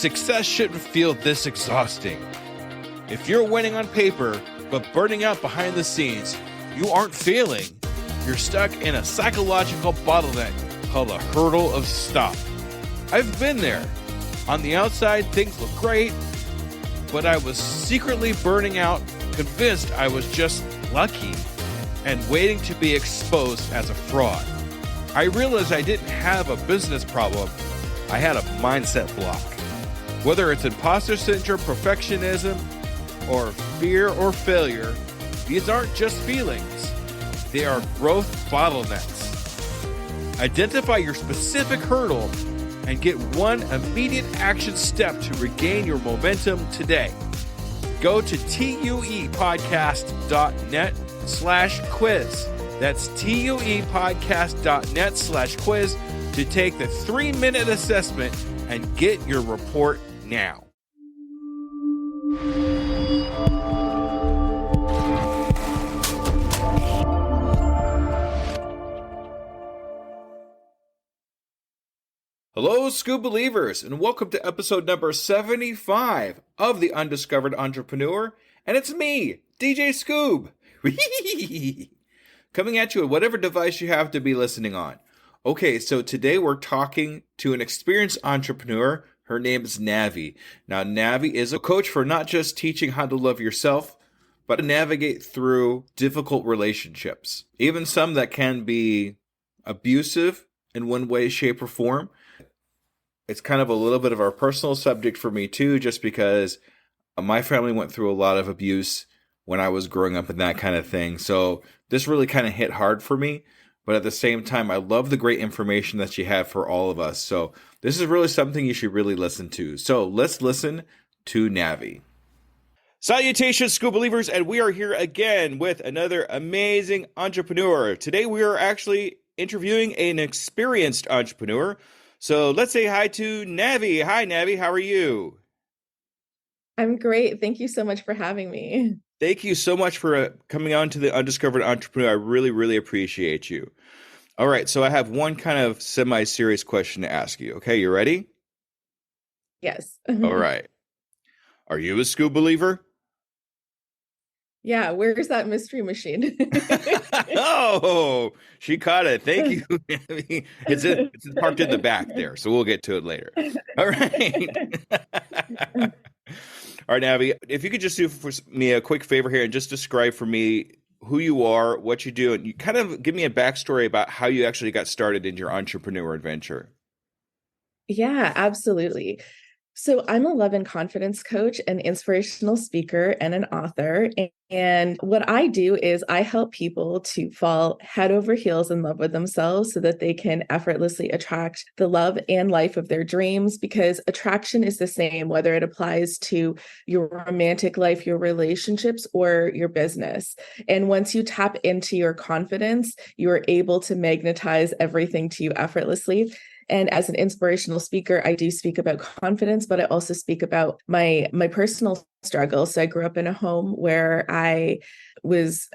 Success shouldn't feel this exhausting. If you're winning on paper, but burning out behind the scenes, you aren't failing. You're stuck in a psychological bottleneck called a hurdle of stop. I've been there. On the outside, things look great, but I was secretly burning out, convinced I was just lucky and waiting to be exposed as a fraud. I realized I didn't have a business problem. I had a mindset block. Whether it's imposter syndrome, perfectionism, or fear or failure, these aren't just feelings. They are growth bottlenecks. Identify your specific hurdle and get one immediate action step to regain your momentum today. Go to tuepodcast.net/quiz. That's tuepodcast.net/quiz to take the 3-minute assessment and get your report now. Hello, Skoob believers, and welcome to episode number 75 of the Undiscovered Entrepreneur. And it's me, DJ Skoob, coming at you with whatever device you have to be listening on. Okay, so today we're talking to an experienced entrepreneur. Her name is Navi. Now, Navi is a coach for not just teaching how to love yourself, but to navigate through difficult relationships, even some that can be abusive in one way, shape, or form. It's kind of a little bit of our personal subject for me too, just because my family went through a lot of abuse when I was growing up and that kind of thing. So this really kind of hit hard for me. But at the same time, I love the great information that you have for all of us. So this is really something you should really listen to. So let's listen to Navi. Salutations, Skoob believers, and we are here again with another amazing entrepreneur. Today we are actually interviewing an experienced entrepreneur. So let's say hi to Navi. Hi, Navi. How are you? I'm great. Thank you so much for having me. Thank you so much for coming on to the Undiscovered Entrepreneur. I really, really appreciate you. All right. So I have one kind of semi-serious question to ask you. Okay. You ready? Yes. All right. Are you a Skoob believer? Yeah. Where's that mystery machine? Oh, she caught it. Thank you. It's parked in the back there. So we'll get to it later. All right. All right, Navi, if you could just do for me a quick favor here and just describe for me who you are, what you do, and you kind of give me a backstory about how you actually got started in your entrepreneur adventure. Yeah, absolutely. So I'm a love and confidence coach, an inspirational speaker, and an author. And what I do is I help people to fall head over heels in love with themselves so that they can effortlessly attract the love and life of their dreams, because attraction is the same, whether it applies to your romantic life, your relationships, or your business. And once you tap into your confidence, you are able to magnetize everything to you effortlessly. And as an inspirational speaker, I do speak about confidence, but I also speak about my personal struggles. So I grew up in a home where I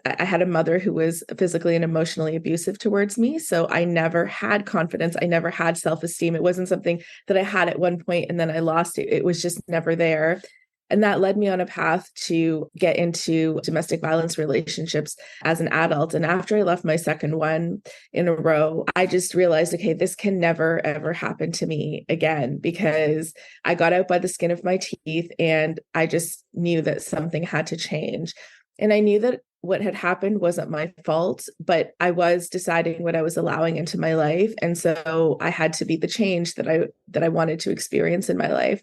had a mother who was physically and emotionally abusive towards me. So I never had confidence. I never had self-esteem. It wasn't something that I had at one point and then I lost it. It was just never there. And that led me on a path to get into domestic violence relationships as an adult. And after I left my second one in a row, I just realized, okay, this can never, ever happen to me again, because I got out by the skin of my teeth and I just knew that something had to change. And I knew that what had happened wasn't my fault, but I was deciding what I was allowing into my life. And so I had to be the change that I wanted to experience in my life.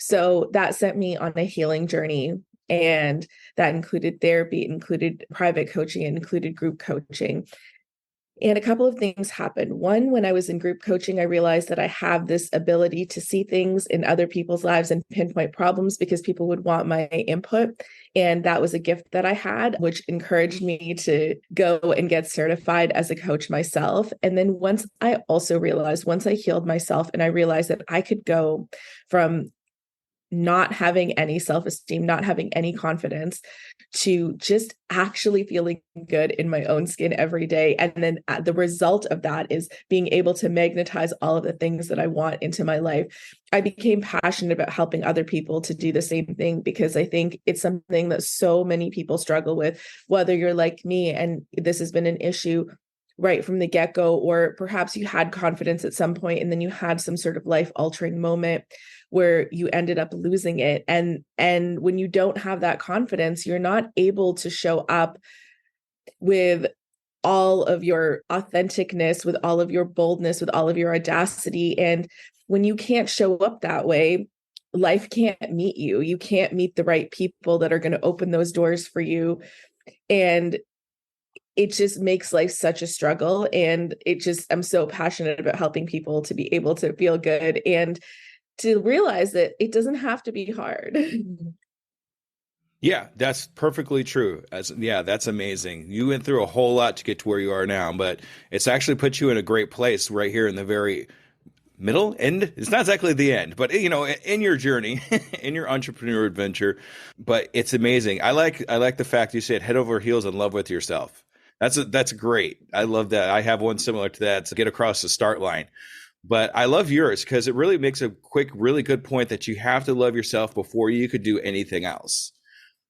So that sent me on a healing journey, and that included therapy, included private coaching, included group coaching. And a couple of things happened. One, when I was in group coaching, I realized that I have this ability to see things in other people's lives and pinpoint problems because people would want my input. And that was a gift that I had, which encouraged me to go and get certified as a coach myself. And then once I healed myself and I realized that I could go from not having any self-esteem, not having any confidence, to just actually feeling good in my own skin every day. And then the result of that is being able to magnetize all of the things that I want into my life. I became passionate about helping other people to do the same thing, because I think it's something that so many people struggle with, whether you're like me and this has been an issue right from the get-go, or perhaps you had confidence at some point and then you had some sort of life-altering moment where you ended up losing it. And when you don't have that confidence, you're not able to show up with all of your authenticness, with all of your boldness, with all of your audacity. And when you can't show up that way, life can't meet you. You can't meet the right people that are going to open those doors for you. And it just makes life such a struggle. And I'm so passionate about helping people to be able to feel good and to realize that it doesn't have to be hard. Yeah, that's perfectly true. That's amazing. You went through a whole lot to get to where you are now, but it's actually put you in a great place right here in the very middle end. It's not exactly the end, but in your journey, in your entrepreneur adventure. But it's amazing. I like the fact you said head over heels in love with yourself. That's great. I love that. I have one similar to that, to get across the start line. But I love yours because it really makes a quick, really good point that you have to love yourself before you could do anything else.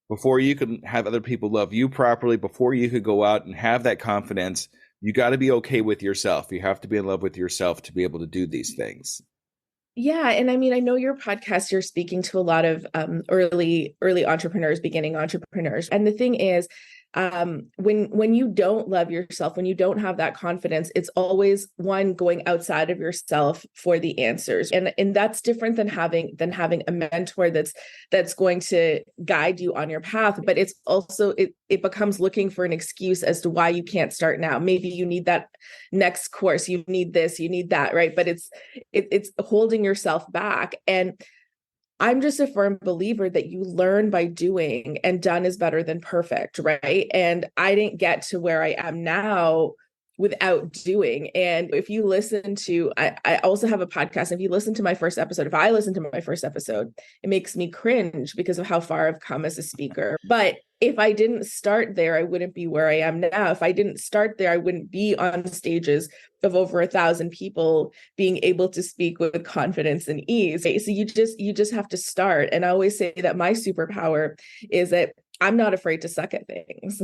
Before you can have other people love you properly, before you could go out and have that confidence, you got to be okay with yourself. You have to be in love with yourself to be able to do these things. Yeah. And I mean, I know your podcast, you're speaking to a lot of early entrepreneurs, beginning entrepreneurs. And the thing is, when you don't love yourself, when you don't have that confidence, it's always going outside of yourself for the answers. And that's different than having a mentor that's going to guide you on your path. But it's also, it becomes looking for an excuse as to why you can't start now. Maybe you need that next course, you need this, you need that, right? But it's holding yourself back. And I'm just a firm believer that you learn by doing, and done is better than perfect, right? And I didn't get to where I am now without doing. And if you listen to, I also have a podcast. If you listen to my first episode, if I listen to my first episode, it makes me cringe because of how far I've come as a speaker. But if I didn't start there, I wouldn't be where I am now. If I didn't start there, I wouldn't be on stages of over 1,000 people being able to speak with confidence and ease. So you just have to start. And I always say that my superpower is that I'm not afraid to suck at things.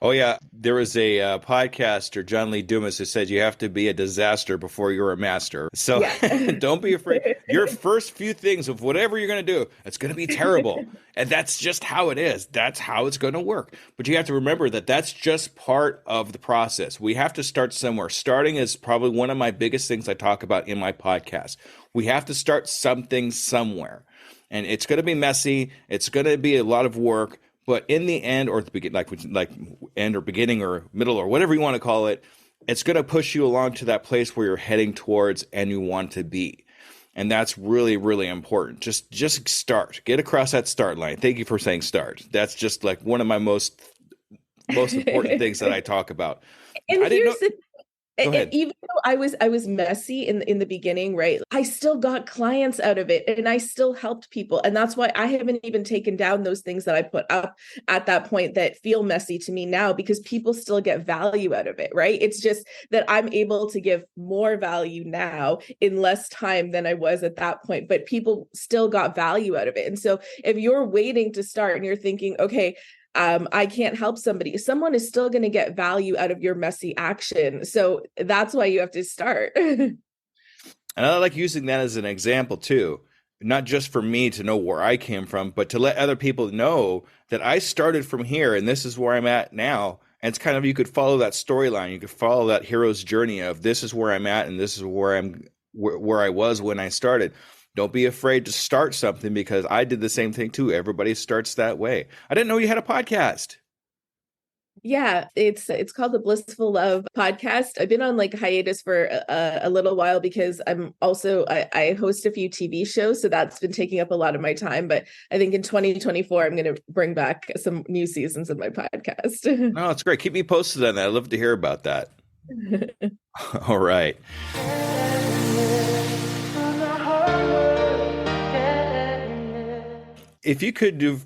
Oh, yeah. There was a podcaster, John Lee Dumas, who said you have to be a disaster before you're a master. So yeah. Don't be afraid. Your first few things of whatever you're going to do, it's going to be terrible. And that's just how it is. That's how it's going to work. But you have to remember that that's just part of the process. We have to start somewhere. Starting is probably one of my biggest things I talk about in my podcast. We have to start something somewhere. And it's going to be messy. It's going to be a lot of work. But in the end, or the begin, like end or beginning or middle or whatever you want to call it, it's going to push you along to that place where you're heading towards and you want to be. And that's really, really important. Just start. Get across that start line. Thank you for saying start. That's just like one of my most important things that I talk about. And I didn't know. Even though I was messy in the beginning, right? I still got clients out of it, and I still helped people. And that's why I haven't even taken down those things that I put up at that point that feel messy to me now, because people still get value out of it, right? It's just that I'm able to give more value now in less time than I was at that point, but people still got value out of it. And so if you're waiting to start and you're thinking, okay, I can't help somebody, someone is still going to get value out of your messy action. So that's why you have to start. And I like using that as an example too, not just for me to know where I came from, but to let other people know that I started from here and this is where I'm at now. And it's kind of, you could follow that storyline. You could follow that hero's journey of this is where I'm at and this is where I was when I started. Don't be afraid to start something, because I did the same thing too. Everybody starts that way. I didn't know you had a podcast. Yeah, it's called the Blissful Love podcast. I've been on like hiatus for a little while because I host a few TV shows, so that's been taking up a lot of my time. But I think in 2024, I'm going to bring back some new seasons of my podcast. No, it's great. Keep me posted on that. I'd love to hear about that. All right. if you could do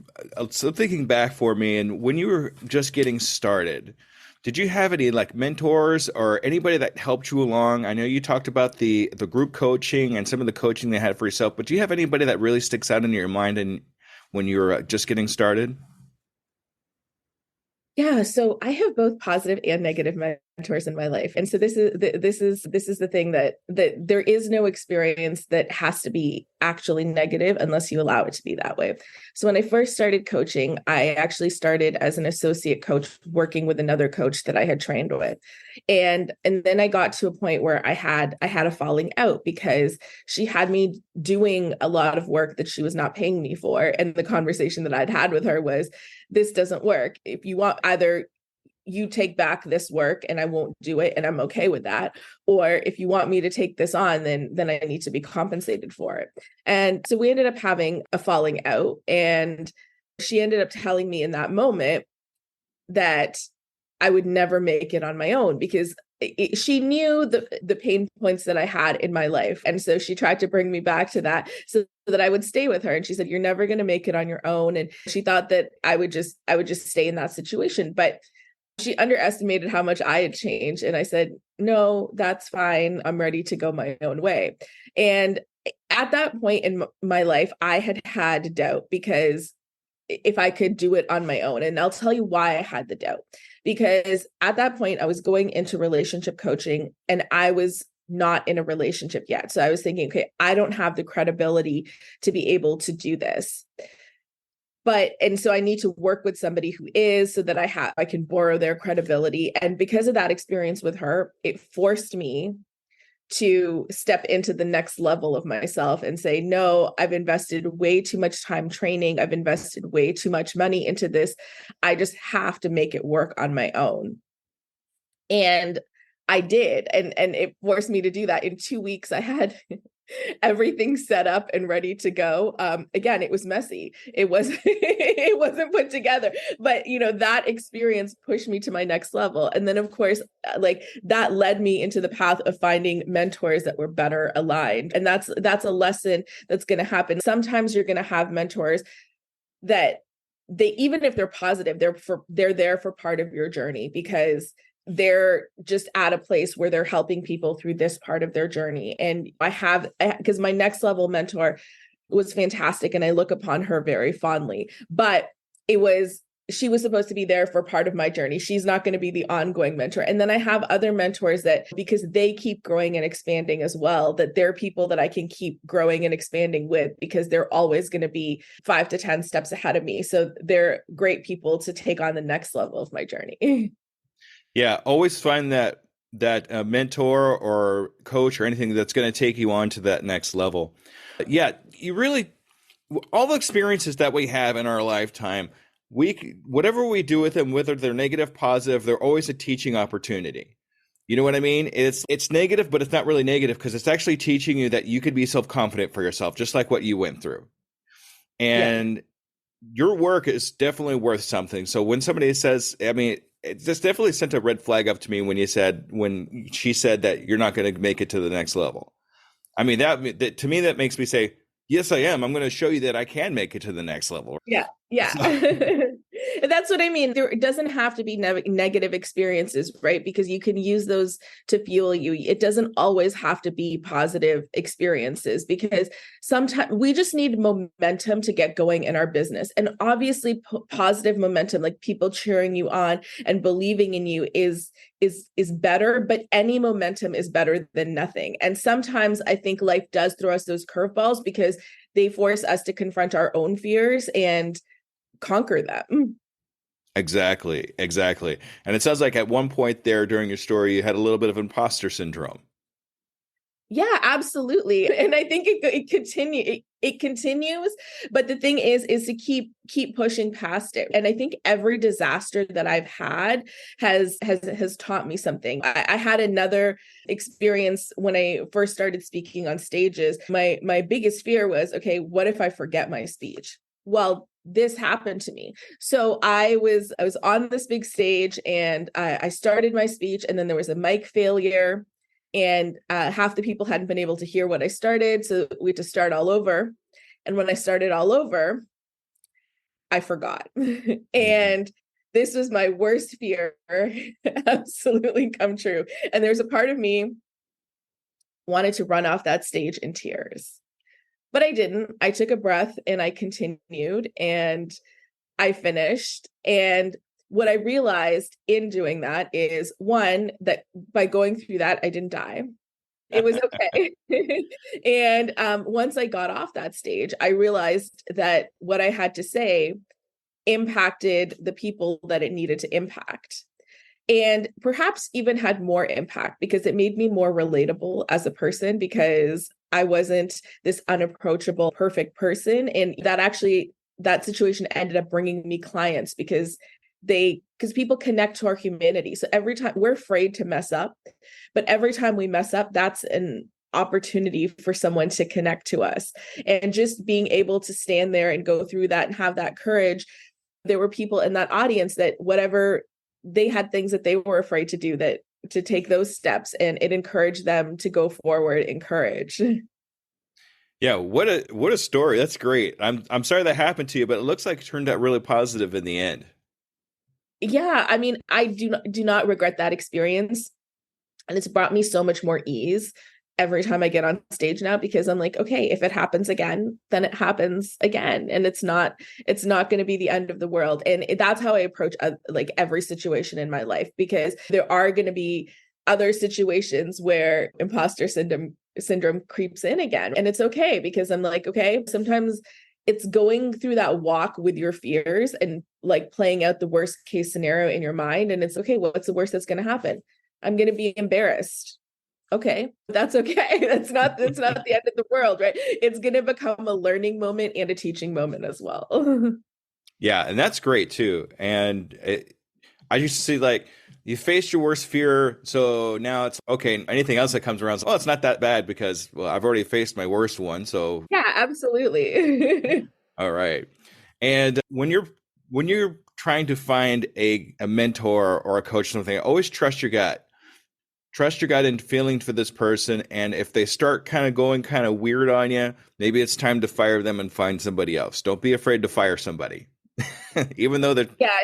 some thinking back for me, and when you were just getting started, did you have any like mentors or anybody that helped you along? I know you talked about the group coaching and some of the coaching they had for yourself, but do you have anybody that really sticks out in your mind and when you were just getting started? Yeah, so I have both positive and negative mentors in my life. And so this is the thing that there is no experience that has to be actually negative unless you allow it to be that way. So when I first started coaching, I actually started as an associate coach working with another coach that I had trained with. And then I got to a point where I had a falling out because she had me doing a lot of work that she was not paying me for. And the conversation that I'd had with her was, this doesn't work. If you want, either you take back this work and I won't do it and I'm okay with that, or if you want me to take this on, then I need to be compensated for it. And so we ended up having a falling out, and she ended up telling me in that moment that I would never make it on my own because she knew the pain points that I had in my life. And so she tried to bring me back to that so that I would stay with her. And she said, you're never going to make it on your own. And she thought that I would just stay in that situation. But she underestimated how much I had changed. And I said, no, that's fine. I'm ready to go my own way. And at that point in my life, I had doubt because if I could do it on my own. And I'll tell you why I had the doubt. Because at that point, I was going into relationship coaching and I was not in a relationship yet. So I was thinking, okay, I don't have the credibility to be able to do this. And so I need to work with somebody who is, so that I can borrow their credibility. And because of that experience with her, it forced me to step into the next level of myself and say, no, I've invested way too much time training. I've invested way too much money into this. I just have to make it work on my own. And I did. And it forced me to do that. In 2 weeks, I had everything set up and ready to go. Again, it was messy. It was it wasn't put together, but that experience pushed me to my next level. And then of course, like that led me into the path of finding mentors that were better aligned. And that's a lesson that's going to happen. Sometimes you're going to have mentors that even if they're positive, they're there for part of your journey because they're just at a place where they're helping people through this part of their journey. And because my next level mentor was fantastic and I look upon her very fondly, but she was supposed to be there for part of my journey. She's not going to be the ongoing mentor. And then I have other mentors that, because they keep growing and expanding as well, that they're people that I can keep growing and expanding with because they're always going to be 5 to 10 steps ahead of me. So they're great people to take on the next level of my journey. Yeah, always find that mentor or coach or anything that's going to take you on to that next level. Yeah, you really, all the experiences that we have in our lifetime, whatever we do with them, whether they're negative, positive, they're always a teaching opportunity. You know what I mean? It's negative, but it's not really negative because it's actually teaching you that you could be self-confident for yourself, just like what you went through. And your work is definitely worth something. So when somebody says, I mean, this definitely sent a red flag up to me when she said that you're not going to make it to the next level. I mean, that to me, that makes me say, yes, I am. I'm going to show you that I can make it to the next level. Yeah. Yeah. So. That's what I mean. It doesn't have to be negative experiences, right? Because you can use those to fuel you. It doesn't always have to be positive experiences because sometimes we just need momentum to get going in our business. And obviously positive momentum, like people cheering you on and believing in you is better, but any momentum is better than nothing. And sometimes I think life does throw us those curveballs because they force us to confront our own fears and conquer them. Exactly. And it sounds like at one point there during your story, you had a little bit of imposter syndrome. Yeah, absolutely. And I think it continues, but the thing is to keep pushing past it. And I think every disaster that I've had has taught me something. I had another experience when I first started speaking on stages. My biggest fear was, okay, what if I forget my speech? Well, this happened to me. So I was on this big stage and I started my speech and then there was a mic failure and half the people hadn't been able to hear what I started. So we had to start all over. And when I started all over, I forgot. Mhm. And this was my worst fear absolutely come true. And there's a part of me wanted to run off that stage in tears. But I didn't. I took a breath and I continued and I finished. And what I realized in doing that is one, that by going through that, I didn't die. It was okay. And once I got off that stage, I realized that what I had to say impacted the people that it needed to impact. And perhaps even had more impact because it made me more relatable as a person because I wasn't this unapproachable, perfect person. And that situation ended up bringing me clients because people connect to our humanity. So every time we're afraid to mess up, but every time we mess up, that's an opportunity for someone to connect to us. And just being able to stand there and go through that and have that courage, there were people in that audience that whatever they had things that they were afraid to do, that to take those steps, and it encouraged them to go forward in courage. Yeah, what a story. That's great. I'm sorry that happened to you, but it looks like it turned out really positive in the end. Yeah, I mean, I do not regret that experience, and it's brought me so much more ease every time I get on stage now because I'm like, okay, if it happens again, then it happens again, and it's not going to be the end of the world. And that's how I approach like every situation in my life, because there are going to be other situations where imposter syndrome creeps in again, and it's okay because I'm like, okay, sometimes it's going through that walk with your fears and like playing out the worst case scenario in your mind, and it's okay, what's the worst that's going to happen? I'm going to be embarrassed. Okay, that's okay. That's not the end of the world, right? It's going to become a learning moment and a teaching moment as well. Yeah, and that's great too. I used to see like you faced your worst fear, so now it's okay. Anything else that comes around, oh, it's not that bad because well, I've already faced my worst one. So Yeah, absolutely. all right. And when you're trying to find a mentor or a coach or something, always trust your gut. Trust your gut and feeling for this person. And if they start kind of going kind of weird on you, maybe it's time to fire them and find somebody else. Don't be afraid to fire somebody, even though they're Yeah,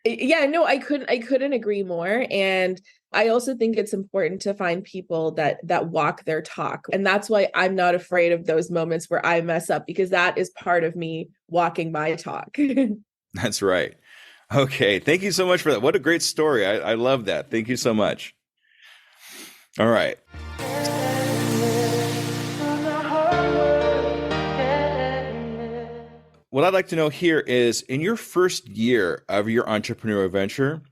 yeah, no, I couldn't agree more. And I also think it's important to find people that walk their talk. And that's why I'm not afraid of those moments where I mess up, because that is part of me walking my talk. that's right. Okay. Thank you so much for that. What a great story. I love that. Thank you so much. All right. What I'd like to know here is in your first year of your entrepreneurial venture,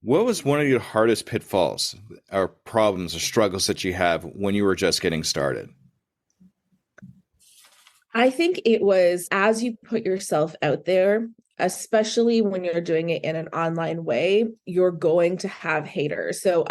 what was one of your hardest pitfalls or problems or struggles that you have when you were just getting started? I think it was as you put yourself out there, especially when you're doing it in an online way, you're going to have haters. So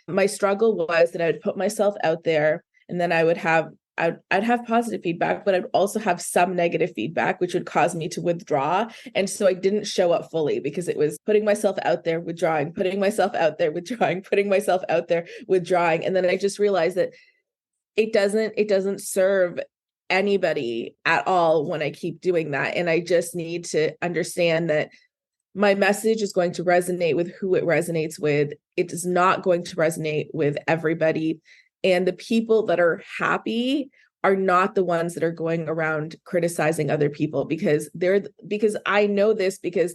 my struggle was that I would put myself out there, and then I'd have positive feedback, but I'd also have some negative feedback, which would cause me to withdraw. And so I didn't show up fully because it was putting myself out there, withdrawing, putting myself out there, withdrawing, putting myself out there, withdrawing. And then I just realized that it doesn't serve anybody at all when I keep doing that. And I just need to understand that my message is going to resonate with who it resonates with. It is not going to resonate with everybody. And the people that are happy are not the ones that are going around criticizing other people, because I know this, because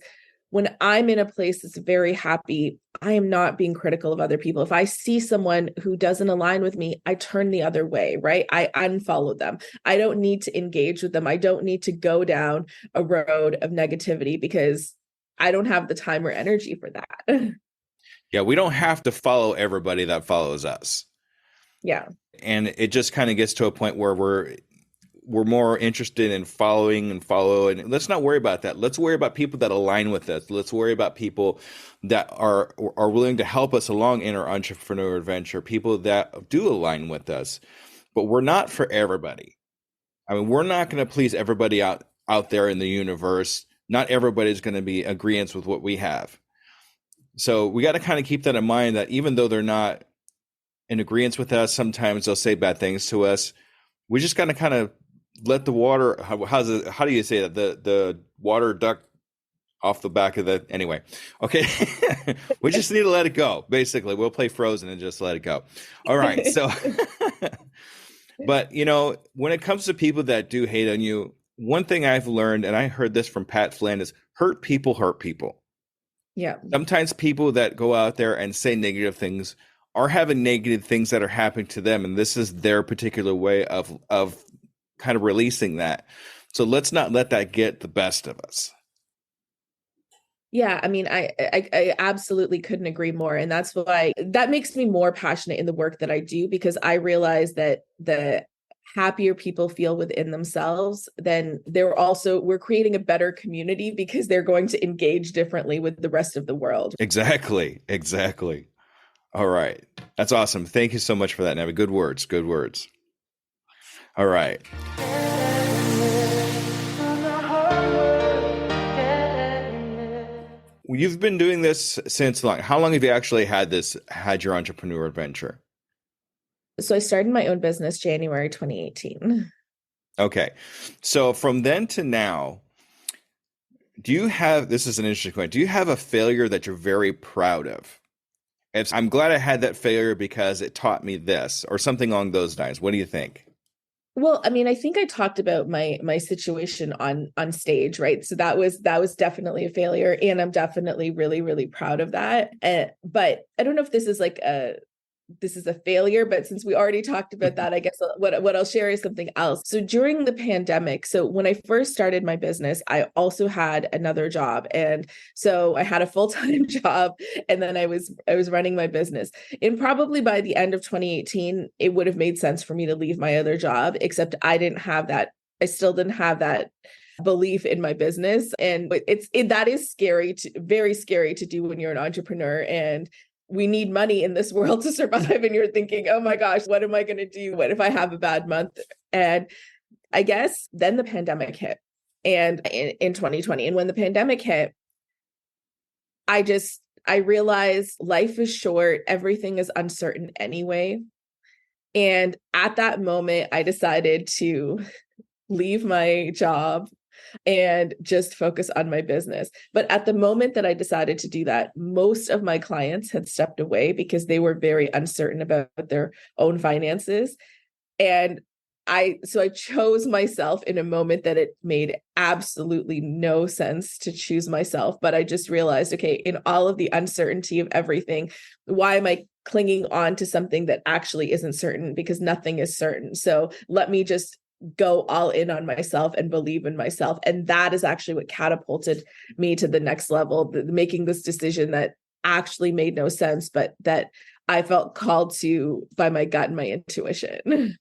when I'm in a place that's very happy, I am not being critical of other people. If I see someone who doesn't align with me, I turn the other way, right? I unfollow them. I don't need to engage with them. I don't need to go down a road of negativity because I don't have the time or energy for that. Yeah, we don't have to follow everybody that follows us. Yeah. And it just kind of gets to a point where we're more interested in following and follow, and let's not worry about that. Let's worry about people that align with us. Let's worry about people that are willing to help us along in our entrepreneur adventure, people that do align with us. But we're not for everybody. I mean, we're not going to please everybody out there in the universe. Not everybody's going to be agreeance with what we have. So we got to kind of keep that in mind, that even though they're not in agreement with us, sometimes they'll say bad things to us. We just got to kind of let the water. How do you say that? water duck off the back of the, anyway. Okay. We just need to let it go. Basically, we'll play Frozen and just let it go. All right. So, but when it comes to people that do hate on you, one thing I've learned, and I heard this from Pat Flynn, is hurt people hurt people. Yeah. Sometimes people that go out there and say negative things are having negative things that are happening to them. And this is their particular way of kind of releasing that. So let's not let that get the best of us. Yeah, I mean, I absolutely couldn't agree more. And that's why that makes me more passionate in the work that I do, because I realize that the happier people feel within themselves, then we're creating a better community because they're going to engage differently with the rest of the world. Exactly. All right. That's awesome. Thank you so much for that, Navi. Good words. All right. You've been doing this since long. How long have you actually had your entrepreneur adventure? So I started my own business January 2018. Okay. So from then to now, this is an interesting question. Do you have a failure that you're very proud of? I'm glad I had that failure because it taught me this, or something along those lines. What do you think? Well, I mean, I think I talked about my situation on stage, right? So that was definitely a failure, and I'm definitely really, really proud of that. But I don't know if this is a failure, but since we already talked about that, I guess what I'll share is something else. So during the pandemic, so when I first started my business, I also had another job. And so I had a full-time job, and then I was running my business. And probably by the end of 2018, it would have made sense for me to leave my other job, except I still didn't have that belief in my business. And that is very scary to do when you're an entrepreneur, and we need money in this world to survive. And you're thinking, oh my gosh, what am I going to do? What if I have a bad month? And I guess then the pandemic hit, and in 2020. And when the pandemic hit, I realized life is short. Everything is uncertain anyway. And at that moment, I decided to leave my job and just focus on my business. But at the moment that I decided to do that, most of my clients had stepped away because they were very uncertain about their own finances. And so I chose myself in a moment that it made absolutely no sense to choose myself. But I just realized, okay, in all of the uncertainty of everything, why am I clinging on to something that actually isn't certain? Because nothing is certain. So let me just go all in on myself and believe in myself. And that is actually what catapulted me to the next level, making this decision that actually made no sense, but that I felt called to by my gut and my intuition.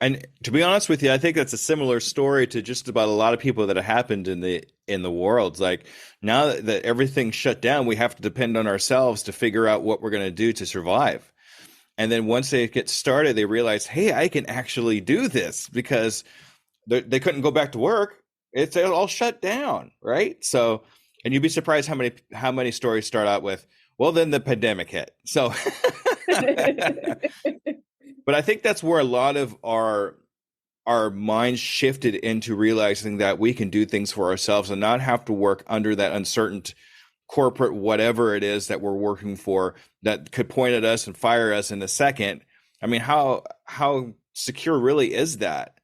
And to be honest with you, I think that's a similar story to just about a lot of people that have happened in the world. Like, now that everything's shut down, we have to depend on ourselves to figure out what we're going to do to survive. And then once they get started, they realize, hey, I can actually do this, because they couldn't go back to work. It's all shut down, right? So, and you'd be surprised how many stories start out with, well, then the pandemic hit. So, but I think that's where a lot of our minds shifted into realizing that we can do things for ourselves and not have to work under that uncertain corporate whatever it is that we're working for that could point at us and fire us in a second. I mean, how secure really is that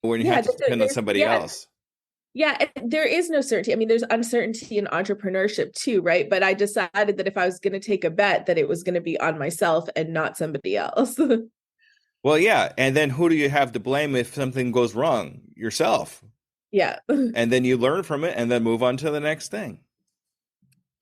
when you have to depend on somebody else? Yeah, there is no certainty. I mean, there's uncertainty in entrepreneurship too, right? But I decided that if I was going to take a bet, that it was going to be on myself and not somebody else. Well, yeah. And then who do you have to blame if something goes wrong? Yourself. Yeah. And then you learn from it and then move on to the next thing.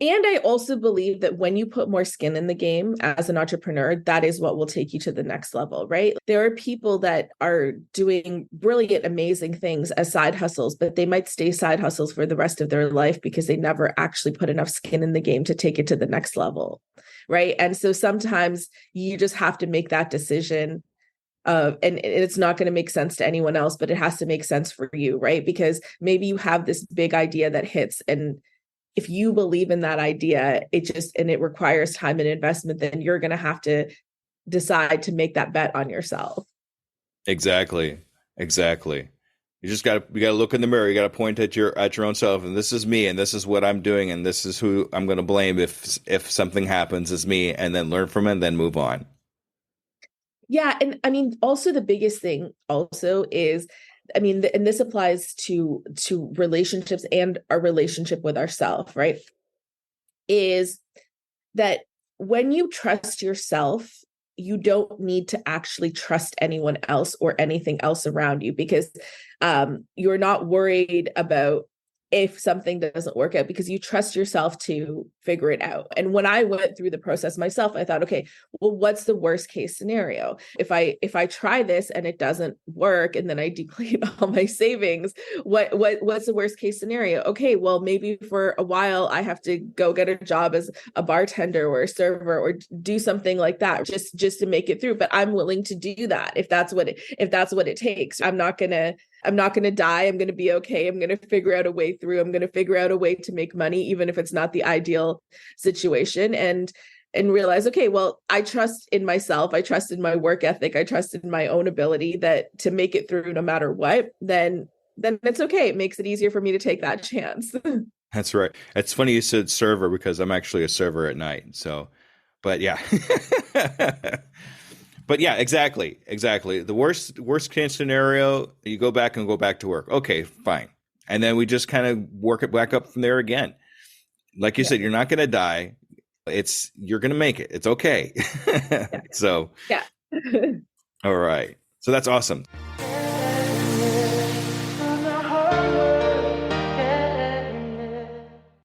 And I also believe that when you put more skin in the game as an entrepreneur, that is what will take you to the next level, right? There are people that are doing brilliant, amazing things as side hustles, but they might stay side hustles for the rest of their life because they never actually put enough skin in the game to take it to the next level, right? And so sometimes you just have to make that decision. And it's not going to make sense to anyone else, but it has to make sense for you, right? Because maybe you have this big idea that hits, and if you believe in that idea, it requires time and investment, then you're going to have to decide to make that bet on yourself. Exactly. You got to look in the mirror. You got to point at your own self, and this is me, and this is what I'm doing, and this is who I'm going to blame if something happens is me, and then learn from it, and then move on. Yeah. And I mean, also the biggest thing also is, I mean, and this applies to relationships and our relationship with ourselves, right? Is that when you trust yourself, you don't need to actually trust anyone else or anything else around you, because you're not worried about if something doesn't work out, because you trust yourself to figure it out. And when I went through the process myself, I thought, okay, well, what's the worst case scenario? If I try this and it doesn't work, and then I deplete all my savings, what's the worst case scenario? Okay, well, maybe for a while I have to go get a job as a bartender or a server or do something like that, just to make it through. But I'm willing to do that if that's what it takes. I'm not gonna die. I'm gonna be okay. I'm gonna figure out a way through. I'm gonna figure out a way to make money, even if it's not the ideal situation, and realize, okay, well, I trust in myself. I trust in my work ethic. I trust in my own ability that to make it through no matter what. Then it's okay. It makes it easier for me to take that chance. That's right. It's funny you said server because I'm actually a server at night. So, but yeah. But yeah, exactly. Exactly. The worst case scenario, you go back to work. Okay, fine. And then we just kind of work it back up from there again. Like you said, you're not going to die. You're going to make it. It's okay. Yeah. So, Yeah. all right. So that's awesome.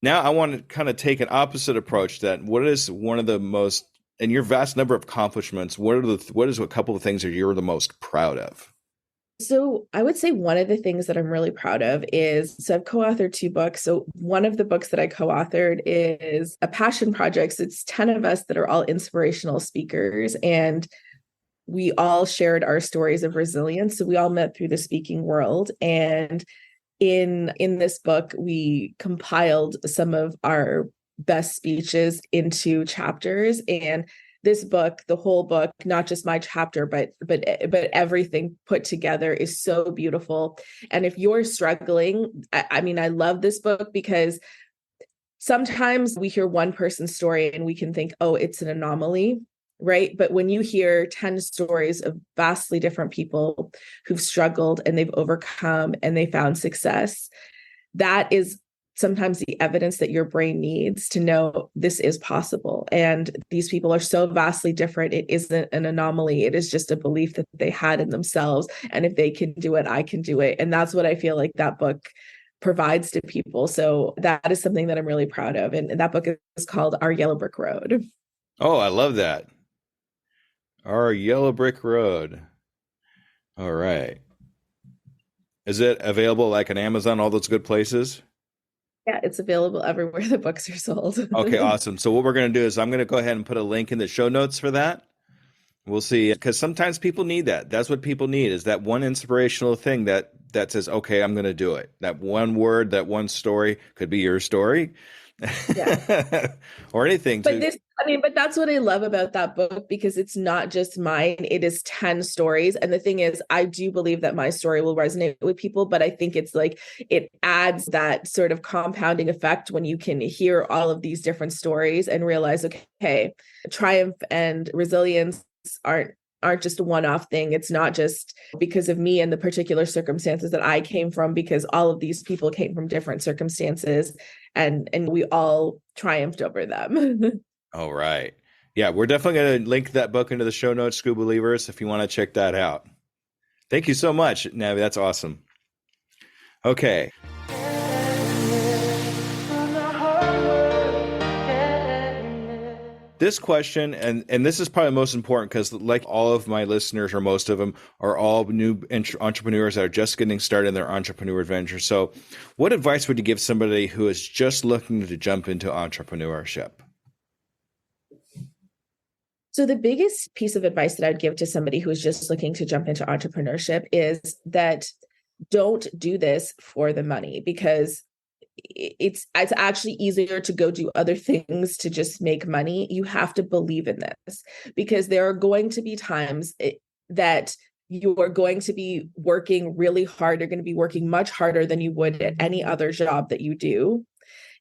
Now I want to kind of take an opposite approach. That what is one of the most, in your vast number of accomplishments, what is a couple of things that you're the most proud of? So I would say one of the things that I'm really proud of is, so I've co-authored 2 books. So one of the books that I co-authored is a passion project. So it's 10 of us that are all inspirational speakers, and we all shared our stories of resilience. So we all met through the speaking world. And in this book, we compiled some of our best speeches into chapters. And this book, the whole book, not just my chapter, but everything put together, is so beautiful. And if you're struggling, I mean, I love this book because sometimes we hear one person's story and we can think, oh, it's an anomaly, right? But when you hear 10 stories of vastly different people who've struggled and they've overcome and they found success, that is sometimes the evidence that your brain needs to know this is possible. And these people are so vastly different. It isn't an anomaly. It is just a belief that they had in themselves. And if they can do it, I can do it. And that's what I feel like that book provides to people. So that is something that I'm really proud of. And that book is called Our Yellow Brick Road. Oh, I love that. Our Yellow Brick Road. All right. Is it available like on Amazon, all those good places? Yeah, it's available everywhere the books are sold. Okay, awesome. So what we're going to do is I'm going to go ahead and put a link in the show notes for that. We'll see, because sometimes people need that. That's what people need, is that one inspirational thing that says, okay, I'm going to do it. That one word, that one story, could be your story. Yeah. Or anything. But that's what I love about that book, because it's not just mine. It is 10 stories. And the thing is, I do believe that my story will resonate with people, but I think it's like, it adds that sort of compounding effect when you can hear all of these different stories and realize, okay, triumph and resilience aren't just a one-off thing. It's not just because of me and the particular circumstances that I came from, because all of these people came from different circumstances and we all triumphed over them. All right. Yeah, we're definitely going to link that book into the show notes, Skoob Believers, if you want to check that out. Thank you so much, Navi. That's awesome. Okay. This question, and this is probably most important, because like all of my listeners, or most of them, are all new entrepreneurs that are just getting started in their entrepreneur adventure. So what advice would you give somebody who is just looking to jump into entrepreneurship? So the biggest piece of advice that I'd give to somebody who is just looking to jump into entrepreneurship is that don't do this for the money, because it's actually easier to go do other things to just make money. You have to believe in this, because there are going to be times that you are going to be working really hard. You're going to be working much harder than you would at any other job that you do.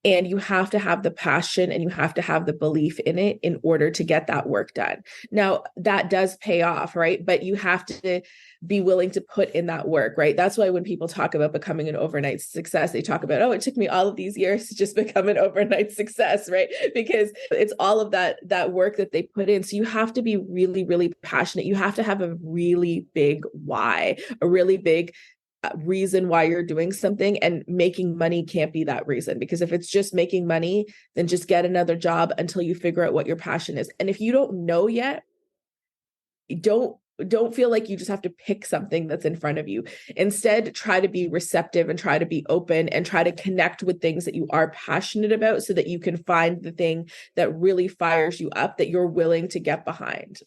And you have to have the passion and you have to have the belief in it in order to get that work done. Now, that does pay off, right? But you have to be willing to put in that work, right? That's why when people talk about becoming an overnight success, they talk about, oh, it took me all of these years to just become an overnight success, right? Because it's all of that work that they put in. So you have to be really, really passionate. You have to have a really big why, a really big reason why you're doing something, and making money can't be that reason, because if it's just making money, then just get another job until you figure out what your passion is. And if you don't know yet, don't feel like you just have to pick something that's in front of you. Instead, try to be receptive and try to be open and try to connect with things that you are passionate about so that you can find the thing that really fires you up, that you're willing to get behind.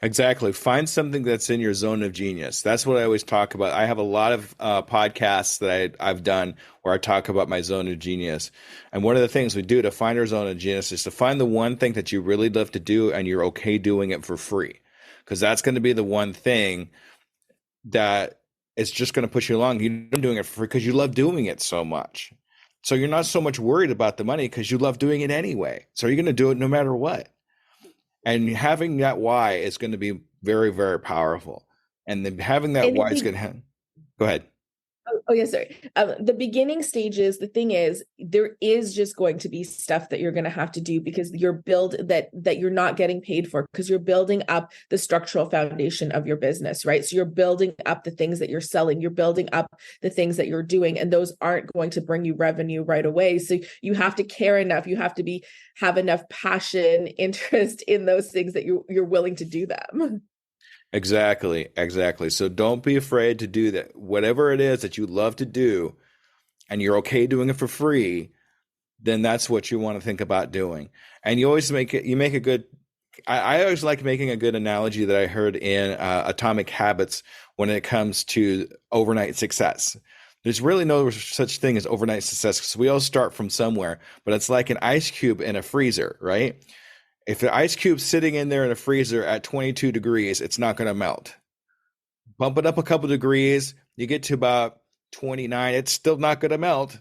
Exactly. Find something that's in your zone of genius. That's what I always talk about. I have a lot of podcasts that I've done where I talk about my zone of genius. And one of the things we do to find our zone of genius is to find the one thing that you really love to do and you're okay doing it for free. Because that's going to be the one thing that is just going to push you along. You're doing it for free because you love doing it so much. So you're not so much worried about the money because you love doing it anyway. So you're going to do it no matter what. And having that why is going to be very, very powerful. And then having that why is going to happen. Go ahead. Oh, yes, sorry. The beginning stages, the thing is, there is just going to be stuff that you're going to have to do because you're that you're not getting paid for, because you're building up the structural foundation of your business, right? So you're building up the things that you're selling, you're building up the things that you're doing, and those aren't going to bring you revenue right away. So you have to care enough, you have to have enough passion, interest in those things that you're willing to do them. Exactly. So don't be afraid to do that. Whatever it is that you love to do and you're okay doing it for free, then that's what you want to think about doing. And you always make a good, I always like making a good analogy that I heard in Atomic Habits when it comes to overnight success. There's really no such thing as overnight success because we all start from somewhere, but it's like an ice cube in a freezer, right? If the ice cube's sitting in there in a freezer at 22 degrees, it's not going to melt. Bump it up a couple degrees, you get to about 29, it's still not going to melt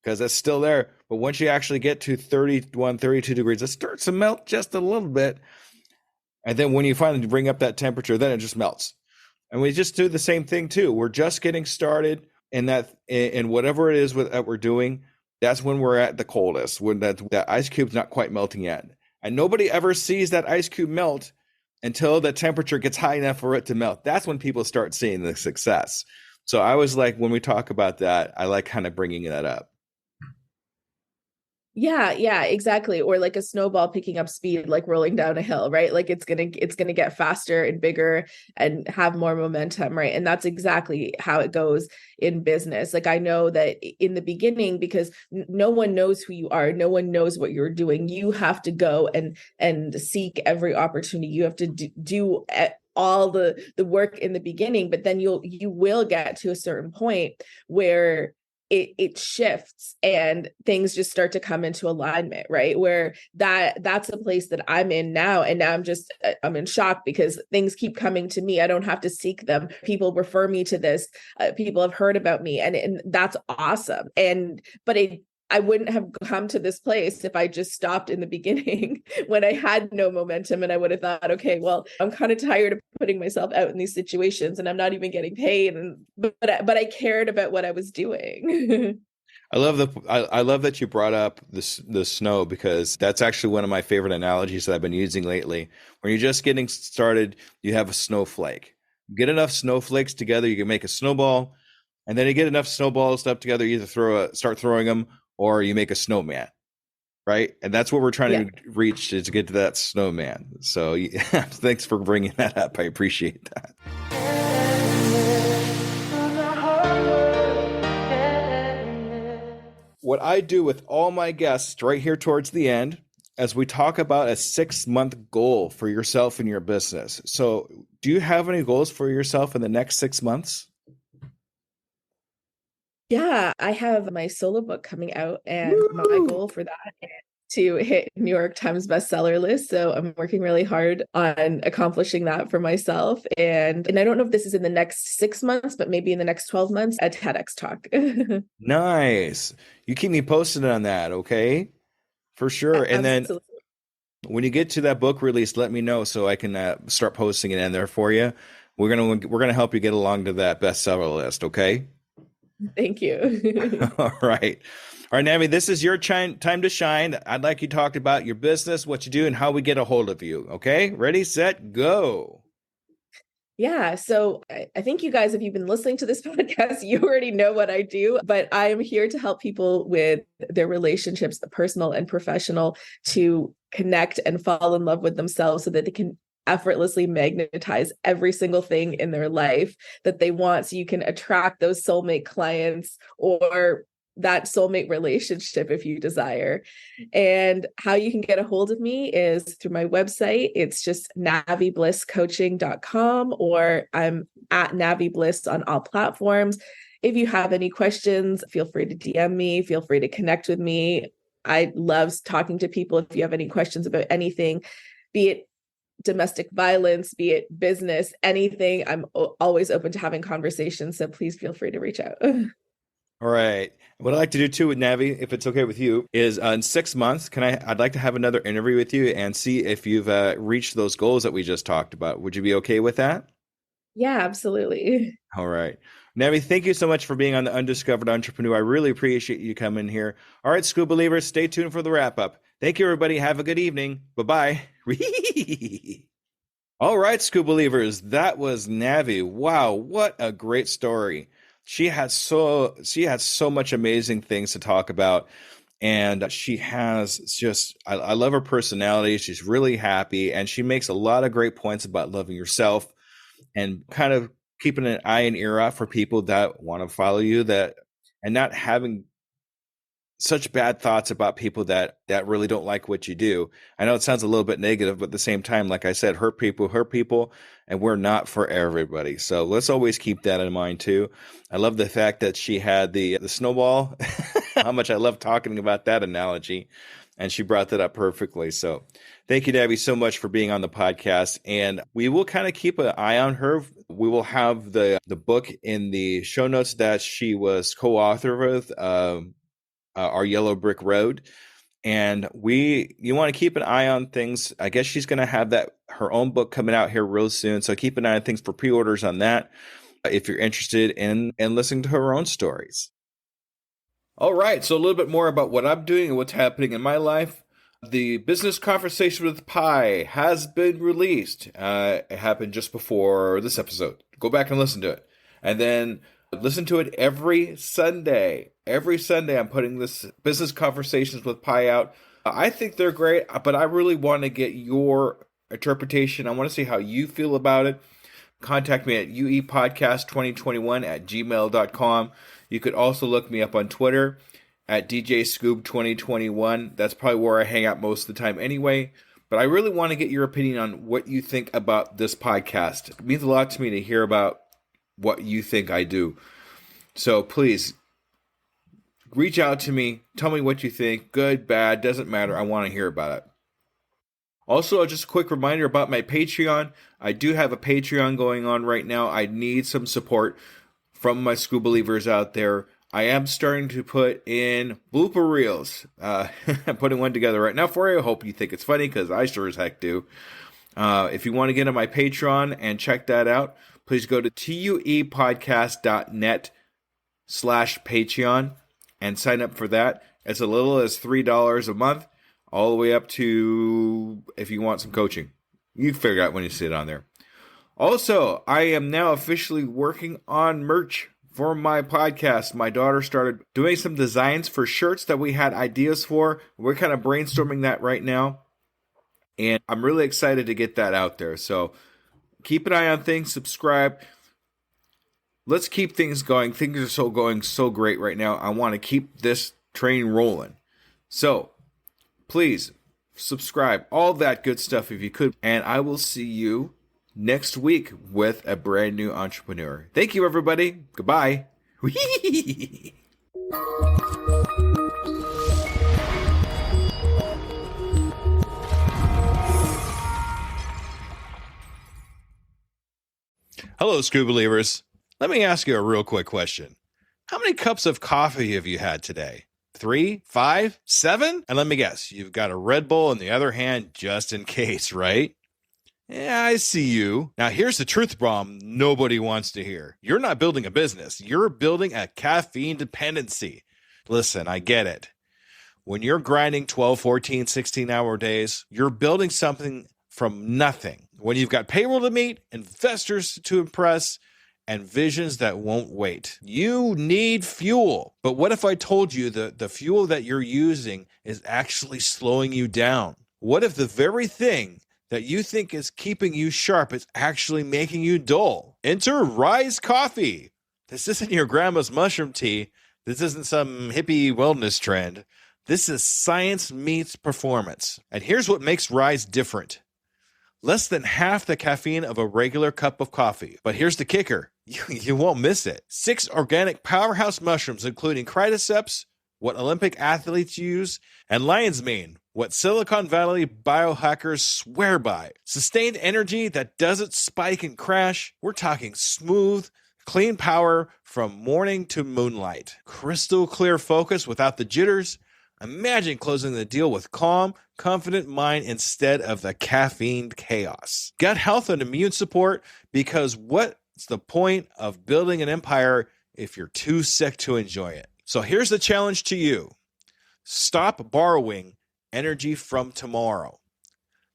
because it's still there. But once you actually get to 31, 32 degrees, it starts to melt just a little bit. And then when you finally bring up that temperature, then it just melts. And we just do the same thing too. We're just getting started in whatever it is that we're doing. That's when we're at the coldest, when that ice cube's not quite melting yet. And nobody ever sees that ice cube melt until the temperature gets high enough for it to melt. That's when people start seeing the success. So I was like, when we talk about that, I like kind of bringing that up. Yeah, exactly. Or like a snowball picking up speed, like rolling down a hill, right? Like it's gonna get faster and bigger and have more momentum, right? And that's exactly how it goes in business. Like I know that in the beginning, because no one knows who you are, no one knows what you're doing. You have to go and seek every opportunity. You have to do all the work in the beginning, but then you will get to a certain point where it shifts and things just start to come into alignment, right? Where that's a place that I'm in now. And now I'm in shock because things keep coming to me. I don't have to seek them. People refer me to this. People have heard about me, and that's awesome. But I wouldn't have come to this place if I just stopped in the beginning when I had no momentum, and I would have thought, okay, well, I'm kind of tired of putting myself out in these situations and I'm not even getting paid. But I cared about what I was doing. I love that you brought up the snow, because that's actually one of my favorite analogies that I've been using lately. When you're just getting started, you have a snowflake. Get enough snowflakes together, you can make a snowball, and then you get enough snowballs up together, you either start throwing them or you make a snowman, right? And that's what we're trying to reach, is to get to that snowman. So thanks for bringing that up. I appreciate that. What I do with all my guests right here towards the end, as we talk about a 6-month goal for yourself and your business. So do you have any goals for yourself in the next 6 months? Yeah, I have my solo book coming out, and Woo! my goal for that to hit New York Times bestseller list. So I'm working really hard on accomplishing that for myself. And I don't know if this is in the next 6 months, but maybe in the next 12 months, a TEDx talk. Nice. You keep me posted on that, okay? For sure. And then Absolutely. when you get to that book release, let me know so I can start posting it in there for you. We're gonna help you get along to that bestseller list, okay? Thank you. All right. All right, Navi, this is your time to shine. I'd like you to talk about your business, what you do, and how we get a hold of you. Okay? Ready, set, go. Yeah. So I think you guys, if you've been listening to this podcast, you already know what I do, but I am here to help people with their relationships, personal and professional, to connect and fall in love with themselves so that they can effortlessly magnetize every single thing in their life that they want. So you can attract those soulmate clients or that soulmate relationship if you desire. And how you can get a hold of me is through my website. It's just naviblisscoaching.com, or I'm at Navi Bliss on all platforms. If you have any questions, feel free to DM me, feel free to connect with me. I love talking to people. If you have any questions about anything, be it domestic violence, be it business, anything, I'm always open to having conversations. So please feel free to reach out. All right. What I'd like to do too with Navi, if it's okay with you, is in 6 months, I'd like to have another interview with you and see if you've reached those goals that we just talked about. Would you be okay with that? Yeah, absolutely. All right. Navi, thank you so much for being on the Undiscovered Entrepreneur. I really appreciate you coming here. All right, Skoob believers, stay tuned for the wrap up. Thank you, everybody. Have a good evening. Bye-bye. All right, Skoob believers, that was Navi. Wow, what a great story. She has so much amazing things to talk about. And she has just, I love her personality. She's really happy. And she makes a lot of great points about loving yourself and kind of keeping an eye and ear out for people that want to follow you, that and not having such bad thoughts about people that really don't like what you do. I know it sounds a little bit negative, but at the same time, like I said, hurt people, and we're not for everybody. So let's always keep that in mind too. I love the fact that she had the snowball, how much I love talking about that analogy, and she brought that up perfectly. So thank you, Navi, so much for being on the podcast, and we will kind of keep an eye on her. We will have the book in the show notes that she was co-author with, Our Yellow Brick Road. And you want to keep an eye on things. I guess she's going to have her own book coming out here real soon. So keep an eye on things for pre-orders on that if you're interested in listening to her own stories. All right. So a little bit more about what I'm doing and what's happening in my life. The Business Conversation with Pi has been released. It happened just before this episode. Go back and listen to it. And then listen to it every Sunday. Every Sunday, I'm putting this Business Conversations with Pi out. I think they're great, but I really want to get your interpretation. I want to see how you feel about it. Contact me at uepodcast2021@gmail.com. You could also look me up on Twitter at DJ Skoob 2021. That's probably where I hang out most of the time anyway. But I really want to get your opinion on what you think about this podcast. It means a lot to me to hear about what you think I do. So please reach out to me. Tell me what you think. Good, bad, doesn't matter. I want to hear about it. Also, just a quick reminder about my Patreon. I do have a Patreon going on right now. I need some support from my Skoob believers out there. I am starting to put in blooper reels. I'm putting one together right now for you. I hope you think it's funny because I sure as heck do. If you want to get on my Patreon and check that out, please go to tuepodcast.net/Patreon and sign up for that. It's as little as $3 a month, all the way up to if you want some coaching. You figure out when you see it on there. Also, I am now officially working on merch for my podcast. My daughter started doing some designs for shirts that we had ideas for. We're kind of brainstorming that right now. And I'm really excited to get that out there. So keep an eye on things, subscribe. Let's keep things going. Things are going so great right now. I want to keep this train rolling. So please subscribe, all that good stuff if you could. And I will see you next week with a brand new entrepreneur. Thank you, everybody. Goodbye. Hello, Skoob believers. Let me ask you a real quick question. How many cups of coffee have you had today? 3, 5, 7? And let me guess, you've got a Red Bull in the other hand just in case, right? Yeah, I see you. Now, here's the truth bomb nobody wants to hear. You're not building a business. You're building a caffeine dependency. Listen, I get it. When you're grinding 12, 14, 16-hour days, you're building something from nothing. When you've got payroll to meet, investors to impress, and visions that won't wait. You need fuel. But what if I told you that the fuel that you're using is actually slowing you down? What if the very thing that you think is keeping you sharp is actually making you dull? Enter Rise Coffee. This isn't your grandma's mushroom tea. This isn't some hippie wellness trend. This is science meets performance. And here's what makes Rise different. Less than half the caffeine of a regular cup of coffee. But here's the kicker. You won't miss it. 6 organic powerhouse mushrooms, including cordyceps, what Olympic athletes use, and lion's mane, what Silicon Valley biohackers swear by. Sustained energy that doesn't spike and crash. We're talking smooth, clean power from morning to moonlight. Crystal clear focus without the jitters. Imagine closing the deal with calm, confident mind instead of the caffeine chaos. Gut health and immune support, because what's the point of building an empire if you're too sick to enjoy it? So here's the challenge to you. Stop borrowing energy from tomorrow.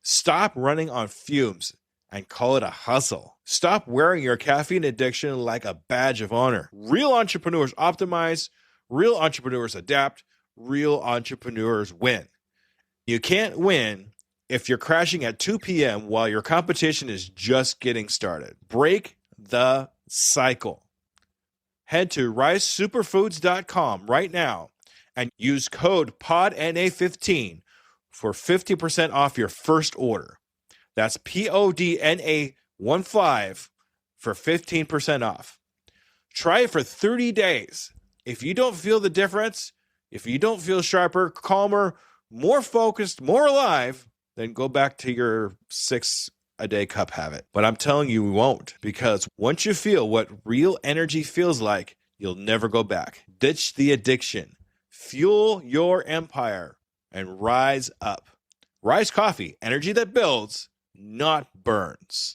Stop running on fumes and call it a hustle. Stop wearing your caffeine addiction like a badge of honor. Real entrepreneurs optimize, real entrepreneurs adapt, real entrepreneurs win. You can't win if you're crashing at 2 p.m. while your competition is just getting started. Break the cycle. Head to risesuperfoods.com right now and use code PODNA15 for 50% off your first order. That's PODNA15 for 15% off. Try it for 30 days. If you don't feel the difference, if you don't feel sharper, calmer, more focused, more alive, then go back to your 6-a-day cup habit. But I'm telling you, we won't, because once you feel what real energy feels like, you'll never go back. Ditch the addiction, fuel your empire, and rise up. Rise Coffee, energy that builds, not burns.